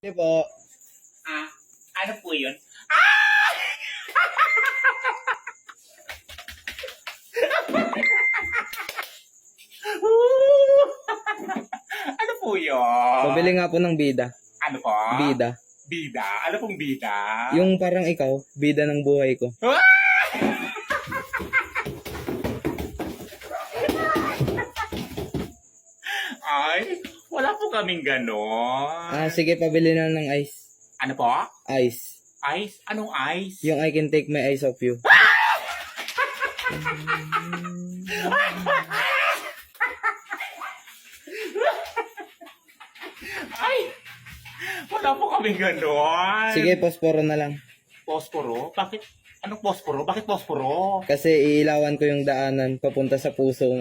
Hindi po. Ano po yun? Ah! Ano po yun? Pabili nga po ng bida. Ano po? Bida. Bida? Ano pong bida? Yung parang ikaw, bida ng buhay ko. Ah! Ay, wala po kaming ganon. Sige, pabili na ng ice. Ano po? Ice. Ice? Anong ice? Yung I can take my eyes off you. Ay, wala po kaming ganon. Sige, posporo na lang. Posporo? Bakit? Anong posporo? Bakit posporo? Kasi iilawan ko yung daanan papunta sa puso.